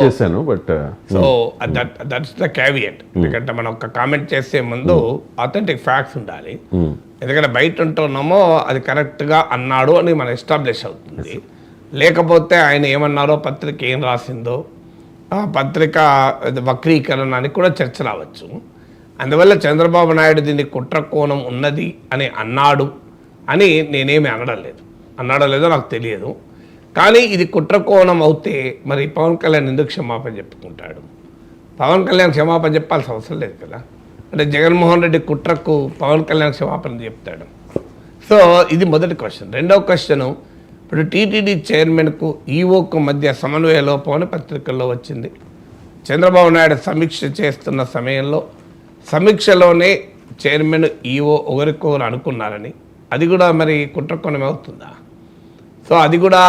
చేశాను but so that's the caveat. ఎందుకంటే మనం ఒక కామెంట్ చేసే ముందు అథెంటిక్ ఫ్యాక్ట్స్ ఉండాలి. ఎందుకంటే బయట ఉంటున్నామో అది కరెక్ట్గా అన్నాడు అని మనం ఎస్టాబ్లిష్ అవుతుంది. లేకపోతే ఆయన ఏమన్నారో పత్రిక ఏం రాసిందో ఆ పత్రిక వక్రీకరణ అని కూడా చర్చ రావచ్చు. అందువల్ల చంద్రబాబు నాయుడు దీన్ని కుట్ర కోణం ఉన్నది అని అన్నాడు అని నేనేమి అన్నాడో లేదో నాకు తెలియదు. కానీ ఇది కుట్ర కోణం అవుతే మరి పవన్ కళ్యాణ్ ఎందుకు క్షమాపణ చెప్పుకుంటాడు? పవన్ కళ్యాణ్ క్షమాపణ చెప్పాల్సిన అవసరం లేదు కదా. అంటే జగన్మోహన్ రెడ్డి కుట్రకు పవన్ కళ్యాణ్ క్షమాపణ చెప్తాడు. సో ఇది మొదటి క్వశ్చన్. రెండవ క్వశ్చను, ఇప్పుడు టీటీడీ చైర్మన్కు ఈఓకు మధ్య సమన్వయ లోపం అని పత్రికల్లో వచ్చింది. చంద్రబాబు నాయుడు సమీక్ష చేస్తున్న సమయంలో సమీక్షలోనే చైర్మన్ ఈఓ ఒకరికొకరు అనుకున్నారని, అది కూడా మరి కుట్రకోణం అవుతుందా? సో అది కూడా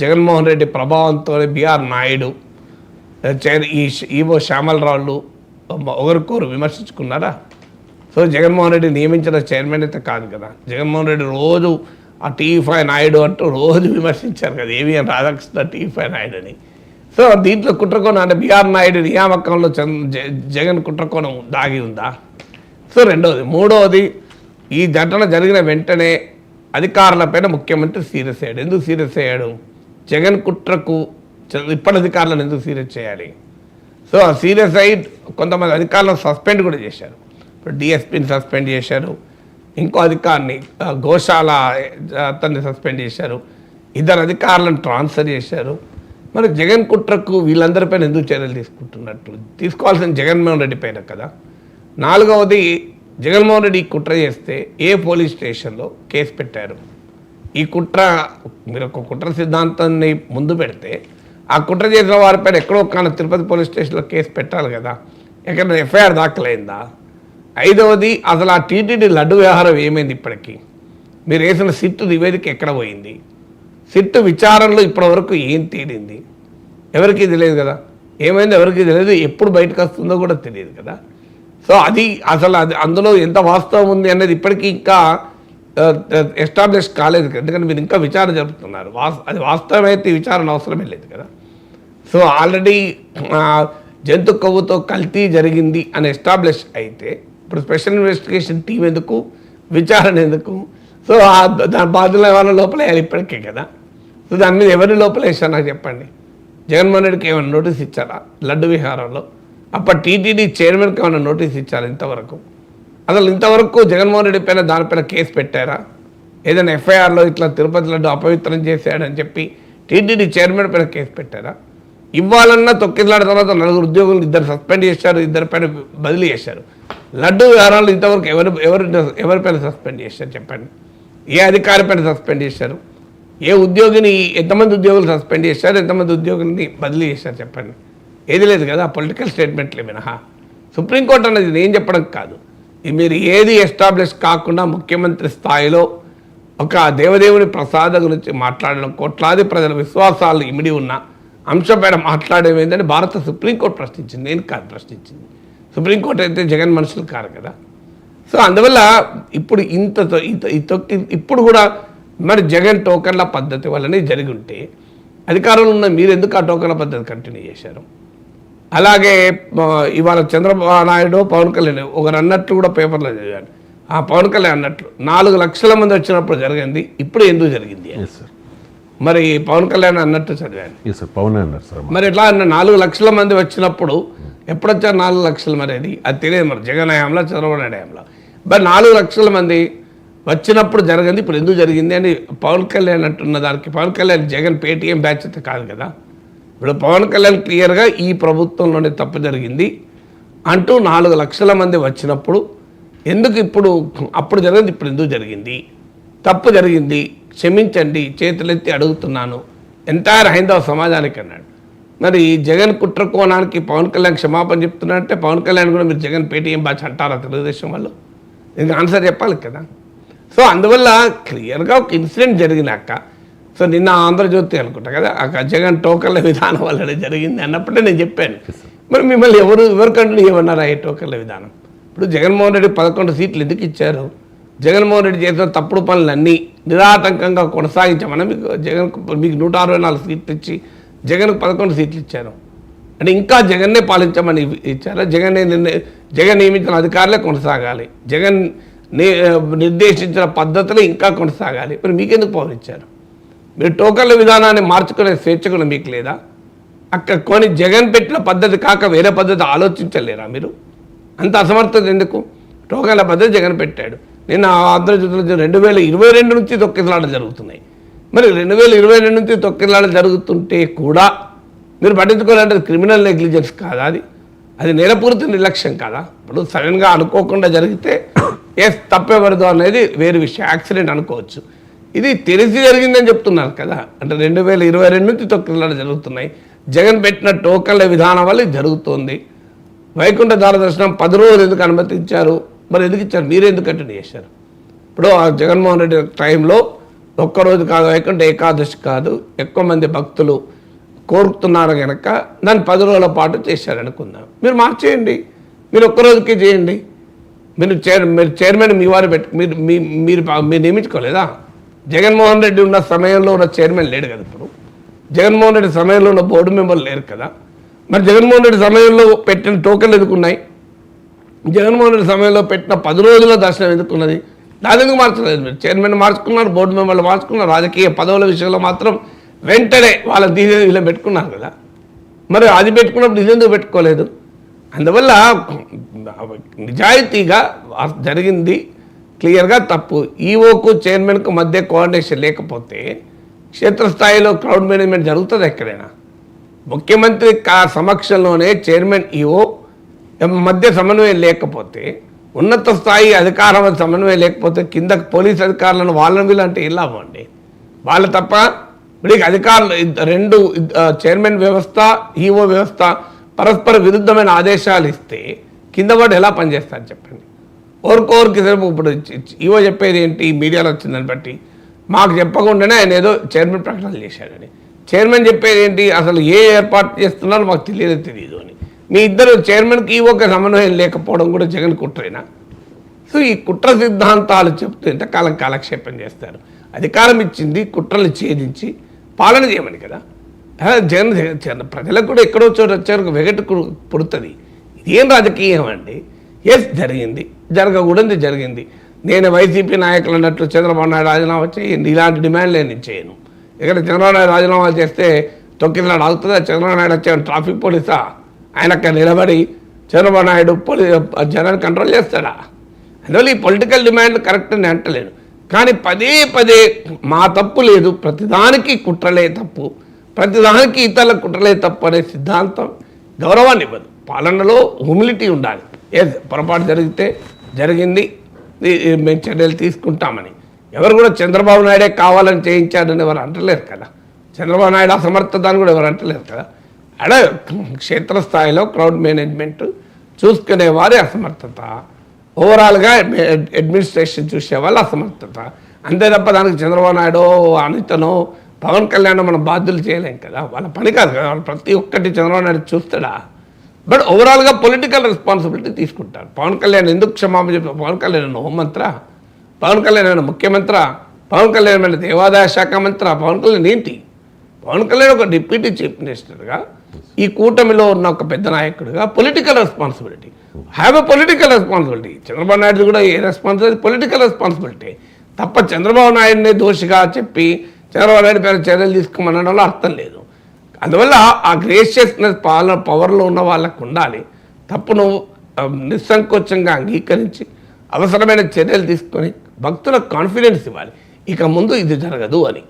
జగన్మోహన్ రెడ్డి ప్రభావంతో బిఆర్ నాయుడు ఈ ఈవో శ్యామలరావులు ఒకరికొకరు విమర్శించుకున్నారా? సో జగన్మోహన్ రెడ్డి నియమించిన చైర్మన్ అయితే కాదు కదా. జగన్మోహన్ రెడ్డి రోజు ఆ టీవీ5 నాయుడు అంటూ రోజు విమర్శించారు కదా, ఏవిఎన్ రాధాకృష్ణ టీవీ5 నాయుడు అని. సో దీంట్లో కుట్రకోణం అంటే బిఆర్ నాయుడు నియామకంలో జగన్ కుట్రకోణం దాగి ఉందా? సో రెండవది. మూడవది, ఈ ఘటన జరిగిన వెంటనే అధికారులపైన ముఖ్యమంత్రి సీరియస్ అయ్యాడు. ఎందుకు సీరియస్ అయ్యాడు? జగన్ కుట్రకు ఇప్పటి అధికారులను ఎందుకు సీరియస్ చేయాలి? సో ఆ సీరియస్ అయ్యి కొంతమంది అధికారులను సస్పెండ్ కూడా చేశారు. ఇప్పుడు డిఎస్పీని సస్పెండ్ చేశారు, ఇంకో అధికారిని గోశాల అతన్ని సస్పెండ్ చేశారు, 2 అధికారులను ట్రాన్స్ఫర్ చేశారు. మరి జగన్ కుట్రకు వీళ్ళందరిపైన ఎందుకు చర్యలు తీసుకుంటున్నట్లు? తీసుకోవాల్సిన జగన్మోహన్ రెడ్డి పైన కదా. 4వది, జగన్మోహన్ రెడ్డి కుట్ర చేస్తే ఏ పోలీస్ స్టేషన్లో కేసు పెట్టారు? ఈ కుట్ర మీరు ఒక కుట్ర సిద్ధాంతాన్ని ముందు పెడితే ఆ కుట్ర చేసిన వారిపైన ఎక్కడో కానీ తిరుపతి పోలీస్ స్టేషన్లో కేసు పెట్టాలి కదా. ఎక్కడ ఎఫ్ఐఆర్ దాఖలైందా? 5వది, అసలు ఆ టీటీడీ లడ్డు వ్యవహారం ఏమైంది? ఇప్పటికీ మీరు వేసిన సిట్టు నివేదిక ఎక్కడ పోయింది? సిట్టు విచారణలో ఇప్పటివరకు ఏం తేలింది? ఎవరికి తెలియదు కదా. ఏమైంది ఎవరికి తెలియదు, ఎప్పుడు బయటకు వస్తుందో కూడా తెలియదు కదా. సో అది అసలు అందులో ఎంత వాస్తవం ఉంది అనేది ఇప్పటికీ ఇంకా ఎస్టాబ్లిష్ కాలేదు కదా. ఎందుకంటే మీరు ఇంకా విచారణ జరుపుతున్నారు. అది వాస్తవమైతే విచారణ అవసరమే లేదు కదా. సో ఆల్రెడీ జంతు కొవ్వుతో కల్తీ జరిగింది అని ఎస్టాబ్లిష్ అయితే ఇప్పుడు స్పెషల్ ఇన్వెస్టిగేషన్ టీం ఎందుకు, విచారణ ఎందుకు? సో దాని బాధ్యుల వాళ్ళ లోపలేయాలి ఇప్పటికే కదా. సో దాని మీద ఎవరిని లోపలేసారు నాకు చెప్పండి. జగన్మోహన్ రెడ్డికి ఏమైనా నోటీస్ ఇచ్చారా లడ్డు విహారంలో? అప్పుడు టీటీడీ చైర్మన్కి ఏమైనా నోటీస్ ఇచ్చారు ఇంతవరకు? అసలు ఇంతవరకు జగన్మోహన్ రెడ్డి పైన దానిపైన కేసు పెట్టారా? ఏదైనా ఎఫ్ఐఆర్లో ఇట్లా తిరుపతి లడ్డు అపవిత్రం చేశాడని చెప్పి టీటీడీ చైర్మన్ పైన కేసు పెట్టారా? ఇవ్వాలన్నా తొక్కిలాడిన తర్వాత 4 ఉద్యోగులు 2 సస్పెండ్ చేశారు, 2 పైన బదిలీ చేశారు. లడ్డు వ్యవహారాలు ఇంతవరకు ఎవరిపైన సస్పెండ్ చేశారు చెప్పండి? ఏ అధికారి పైన సస్పెండ్ చేశారు? ఏ ఉద్యోగిని, ఎంతమంది ఉద్యోగులు సస్పెండ్ చేశారు, ఎంతమంది ఉద్యోగుల్ని బదిలీ చేశారు చెప్పండి? ఏది లేదు కదా. పొలిటికల్ స్టేట్మెంట్లే మినహా. సుప్రీంకోర్టు అనేది నేను చెప్పడం కాదు, మీరు ఏది ఎస్టాబ్లిష్ కాకుండా ముఖ్యమంత్రి స్థాయిలో ఒక దేవదేవుని ప్రసాదం గురించి మాట్లాడడం, కోట్లాది ప్రజల విశ్వాసాలు ఇమిడి ఉన్న అంశంపైన మాట్లాడేమేందని భారత సుప్రీంకోర్టు ప్రశ్నించింది, నేను కాదు ప్రశ్నించింది. సుప్రీంకోర్టు అయితే జగన్ మనుషులు కారు కదా. సో అందువల్ల ఇప్పుడు ఇప్పుడు కూడా మరి జగన్ టోకన్ల పద్ధతి వల్లనే జరిగి ఉంటే అధికారంలో ఉన్న మీరు ఎందుకు ఆ టోకన్ల పద్ధతి కంటిన్యూ చేశారు? అలాగే ఇవాళ చంద్రబాబు నాయుడు పవన్ కళ్యాణ్ ఒకరు అన్నట్లు కూడా పేపర్లో చదివాను. ఆ పవన్ కళ్యాణ్ అన్నట్లు 4 లక్షల మంది వచ్చినప్పుడు జరిగింది, ఇప్పుడు ఎందుకు జరిగింది? మరి పవన్ కళ్యాణ్ అన్నట్టు చదివాను. మరి ఎట్లా 4 లక్షల మంది వచ్చినప్పుడు ఎప్పుడు వచ్చారు 4 లక్షలు? మరి అది తెలియదు. మరి జగన్ హయాంలో చంద్రబాబు నాయుడు హయాంలో మరి 4 లక్షల మంది వచ్చినప్పుడు జరిగింది, ఇప్పుడు ఎందుకు జరిగింది అని పవన్ కళ్యాణ్ అంటున్న దానికి పవన్ కళ్యాణ్ జగన్ పేటీఎం బ్యాచ్ అయితే కాదు కదా. ఇప్పుడు పవన్ కళ్యాణ్ క్లియర్గా ఈ ప్రభుత్వంలోనే తప్పు జరిగింది అంటూ 4 లక్షల మంది వచ్చినప్పుడు ఎందుకు ఇప్పుడు అప్పుడు జరిగింది, ఇప్పుడు ఎందుకు జరిగింది? తప్పు జరిగింది, క్షమించండి, చేతులెత్తి అడుగుతున్నాను ఎంటైర్ హైందవ సమాజానికి అన్నాడు. మరి జగన్ కుట్ర కోణానికి పవన్ కళ్యాణ్ క్షమాపణ చెప్తున్నారంటే పవన్ కళ్యాణ్ కూడా మీరు జగన్ పేటీఎం బ్యాచ్ అంటారా తెలుగుదేశం వాళ్ళు? దీనికి ఆన్సర్ చెప్పాలి కదా. సో అందువల్ల క్లియర్గా ఒక ఇన్సిడెంట్ జరిగినాక, సో నిన్న ఆంధ్రజ్యోతి అనుకుంటా కదా, ఆ జగన్ టోకన్ల విధానం వల్లనే జరిగింది అన్నప్పుడే నేను చెప్పాను. మరి మిమ్మల్ని ఎవరికంటే ఏమన్నారా ఈ టోకన్ల విధానం? ఇప్పుడు జగన్మోహన్ రెడ్డి 11 సీట్లు ఎందుకు ఇచ్చారు? జగన్మోహన్ రెడ్డి చేసిన తప్పుడు పనులన్నీ నిరాటంకంగా కొనసాగించామని మీకు 164 సీట్లు ఇచ్చి జగన్కు 11 సీట్లు ఇచ్చారు. అంటే ఇంకా జగన్నే పాలించమని ఇచ్చారా? జగన్ నియమించిన అధికారులే కొనసాగాలి, జగన్ నిర్దేశించిన పద్ధతులు ఇంకా కొనసాగాలి. మరి మీకెందుకు పవర్ ఇచ్చారు? మీరు టోకన్ల విధానాన్ని మార్చుకునే స్వేచ్ఛ కూడా మీకు లేదా? అక్కడ కొని జగన్ పెట్టిన పద్ధతి కాక వేరే పద్ధతి ఆలోచించలేరా మీరు? అంత అసమర్థత ఎందుకు? టోకన్ల పద్ధతి జగన్ పెట్టాడు. నిన్న ఆంధ్రజ్యోతిలో 2022 నుంచి తొక్కిసలాటలు జరుగుతున్నాయి. మరి 2022 నుంచి తొక్కిసలాటలు జరుగుతుంటే కూడా మీరు పట్టించుకోవాలంటే క్రిమినల్ నెగ్లిజెన్స్ కాదా? అది నేరపూరిత నిర్లక్ష్యం కాదా? ఇప్పుడు సడన్గా అనుకోకుండా జరిగితే తప్పెవరదు అనేది వేరే విషయం, యాక్సిడెంట్ అనుకోవచ్చు. ఇది తెలిసి జరిగిందని చెప్తున్నారు కదా. అంటే 2022 నుంచి తొక్కిసలాటలు జరుగుతున్నాయి. జగన్ పెట్టిన టోకన్ల విధానం వల్ల ఇది జరుగుతుంది. వైకుంఠ ద్వార దర్శనం 10 రోజులు ఎందుకు అనుమతించారు? మరి ఎందుకు ఇచ్చారు? మీరే ఎందుకు కంటిన్యూ చేశారు? ఇప్పుడు జగన్మోహన్ రెడ్డి టైంలో ఒక్కరోజు కాదు, వైకుంఠ ఏకాదశి కాదు, ఎక్కువ మంది భక్తులు కోరుతున్నారు కనుక దాన్ని 10 రోజుల పాటు చేశారు అనుకుందాం. మీరు మార్చేయండి, మీరు ఒక్కరోజుకే చేయండి. మీరు చైర్మన్ మీ వారు మీరు నియమించుకోలేదా? జగన్మోహన్ రెడ్డి ఉన్న సమయంలో ఉన్న చైర్మన్ లేడు కదా. ఇప్పుడు జగన్మోహన్ రెడ్డి సమయంలో ఉన్న బోర్డు మెంబర్లు లేరు కదా. మరి జగన్మోహన్ రెడ్డి సమయంలో పెట్టిన టోకెన్లు ఎందుకున్నాయి? జగన్మోహన్ రెడ్డి సమయంలో పెట్టిన 10 రోజుల దర్శనం ఎందుకున్నది? దాని ఎందుకు మార్చలేదు? మీరు చైర్మన్ మార్చుకున్నారు, బోర్డు మెంబర్లు మార్చుకున్నారు, రాజకీయ పదవుల విషయంలో మాత్రం వెంటనే వాళ్ళ వీళ్ళని పెట్టుకున్నారు కదా. మరి అది పెట్టుకున్నప్పుడు ఇది ఎందుకు పెట్టుకోలేదు? అందువల్ల నిజాయితీగా జరిగింది క్లియర్గా తప్పు. ఈఓకు చైర్మన్కు మధ్య కోఆర్డినేషన్ లేకపోతే క్షేత్రస్థాయిలో క్రౌడ్ మేనేజ్మెంట్ జరుగుతుంది ఎక్కడైనా? ముఖ్యమంత్రి సమక్షంలోనే చైర్మన్ ఈఓ మధ్య సమన్వయం లేకపోతే, ఉన్నత స్థాయి అధికారం సమన్వయం లేకపోతే కింద పోలీస్ అధికారులను వాళ్ళని వీళ్ళంటే ఎలా అవ్వండి? వాళ్ళు తప్ప వీడికి అధికారులు 2 చైర్మన్ వ్యవస్థ, ఈఓ వ్యవస్థ పరస్పర విరుద్ధమైన ఆదేశాలు ఇస్తే కింద వాడు ఎలా పనిచేస్తారు చెప్పండి? ఓరికోరికి సరే ఇప్పుడు ఈఓ చెప్పేది ఏంటి? మీడియాలో వచ్చిందని బట్టి మాకు చెప్పకుండానే ఆయన ఏదో చైర్మన్ ప్రకటనలు చేశాడని. చైర్మన్ చెప్పేది ఏంటి? అసలు ఏ ఏర్పాటు చేస్తున్నారో మాకు తెలియదు అని. మీ ఇద్దరు చైర్మన్కి ఈఓకి సమన్వయం లేకపోవడం కూడా జగన్ కుట్రేనా? సో ఈ కుట్ర సిద్ధాంతాలు చెప్తూ ఎంతకాలం కాలక్షేపం చేస్తారు? అధికారం ఇచ్చింది కుట్రలు ఛేదించి పాలన చేయమని కదా. జగన్ ప్రజలకు కూడా ఎక్కడో చోటు వచ్చారు వెగటు పుడుతుంది. ఇదేం రాజకీయం అండి? జరిగింది, జరగకూడదు జరిగింది. నేను వైసీపీ నాయకులు అన్నట్లు చంద్రబాబు నాయుడు రాజీనామా చేయండి, ఇలాంటి డిమాండ్లు నేను చేయను. ఇక్కడ చంద్రబాబు నాయుడు రాజీనామా చేస్తే తొక్కిసలాట అవుతుందా? చంద్రబాబు నాయుడు వచ్చే ట్రాఫిక్ పోలీసా? ఆయన అక్కడ నిలబడి చంద్రబాబు నాయుడు జనాన్ని కంట్రోల్ చేస్తాడా? అందువల్ల ఈ పొలిటికల్ డిమాండ్లు కరెక్ట్ అని అంటలేను. కానీ పదే మా తప్పు లేదు, ప్రతిదానికి కుట్రలే తప్పు, ప్రతిదానికి ఇతరుల కుట్రలే తప్పు అనే సిద్ధాంతం గౌరవాన్ని ఇవ్వదు. పాలనలో హ్యూమిలిటీ ఉండాలి. పొరపాటు జరిగితే జరిగింది, మేము చర్యలు తీసుకుంటామని. ఎవరు కూడా చంద్రబాబు నాయుడే కావాలని చేయించాడని ఎవరు అంటలేరు కదా. చంద్రబాబు నాయుడు అసమర్థతని కూడా ఎవరు అంటలేరు కదా. అక్కడ క్షేత్రస్థాయిలో క్రౌడ్ మేనేజ్మెంట్ చూసుకునే వారి అసమర్థత, ఓవరాల్గా అడ్మినిస్ట్రేషన్ చూసేవాళ్ళు అసమర్థత, అంతే తప్ప దానికి చంద్రబాబు నాయుడు అనితనో పవన్ కళ్యాణ్ మనం బాధ్యులు చేయలేం కదా. వాళ్ళ పని కాదు కదా. వాళ్ళు ప్రతి ఒక్కటి చంద్రబాబు నాయుడు చూస్తాడా? బట్ ఓవరాల్గా పొలిటికల్ రెస్పాన్సిబిలిటీ తీసుకుంటారు. పవన్ కళ్యాణ్ ఎందుకు క్షమాపణ చెప్పి? పవన్ కళ్యాణ్ హోంమంత్ర, పవన్ కళ్యాణ్ ముఖ్యమంత్రి, పవన్ కళ్యాణ్ దేవాదాయ శాఖ మంత్రి, పవన్ కళ్యాణ్ ఏంటి? పవన్ కళ్యాణ్ ఒక డిప్యూటీ చీఫ్ మినిస్టర్గా, ఈ కూటమిలో ఉన్న ఒక పెద్ద నాయకుడిగా political responsibility, have a political responsibility. Chandrababu Naidu కూడా ఏ రెస్పాన్సిబిలిటీ? పొలిటికల్ రెస్పాన్సిబిలిటీ తప్ప చంద్రబాబు నాయుడిని దోషిగా చెప్పి చంద్రబాబు నాయుడు పేరు చర్యలు తీసుకోమనడంలో అర్థం లేదు. అందువల్ల ఆ గ్రేషియస్నెస్ పవర్లో ఉన్న వాళ్ళకు ఉండాలి. తప్పును నిస్సంకోచంగా అంగీకరించి అవసరమైన చర్యలు తీసుకొని భక్తులకు కాన్ఫిడెన్స్ ఇవ్వాలి, ఇక ముందు ఇది జరగదు అని.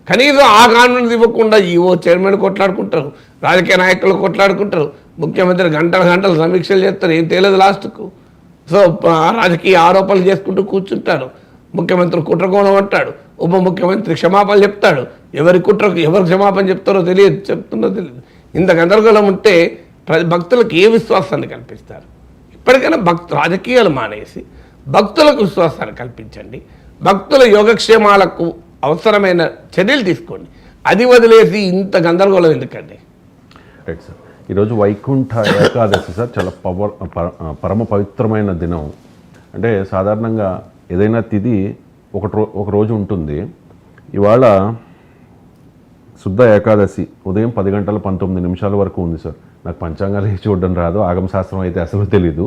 కనీసం ఆ కాన్ఫిడెన్స్ ఇవ్వకుండా ఈఓ చైర్మన్ కొట్లాడుకుంటారు, రాజకీయ నాయకులు కొట్లాడుకుంటారు, ముఖ్యమంత్రి గంటలు సమీక్షలు చేస్తారు, ఏం తేలదు లాస్ట్కు. సో రాజకీయ ఆరోపణలు చేసుకుంటూ కూర్చుంటారు. ముఖ్యమంత్రి కుట్రకోణం అంటాడు, ఉప ముఖ్యమంత్రి క్షమాపణ చెప్తాడు. ఎవరి కుట్రకు ఎవరు క్షమాపణ చెప్తారో చెప్తుందో తెలియదు. ఇంత గందరగోళం ఉంటే భక్తులకు ఏ విశ్వాసాన్ని కల్పిస్తారు? ఇప్పటికైనా రాజకీయాలు మానేసి భక్తులకు విశ్వాసాన్ని కల్పించండి. భక్తుల యోగక్షేమాలకు అవసరమైన చర్యలు తీసుకోండి. అది వదిలేసి ఇంత గందరగోళం ఎందుకండి? Right sir. ఈరోజు వైకుంఠ ఏకాదశి సార్, చాలా పరమ పవిత్రమైన దినం. అంటే సాధారణంగా ఏదైనా తిథి ఒక రోజు ఉంటుంది. ఇవాళ శుద్ధ ఏకాదశి ఉదయం 10 గంటల 19 నిమిషాల వరకు ఉంది సార్. నాకు పంచాంగాలు చూడడం రాదు, ఆగమ శాస్త్రం అయితే అసలు తెలీదు,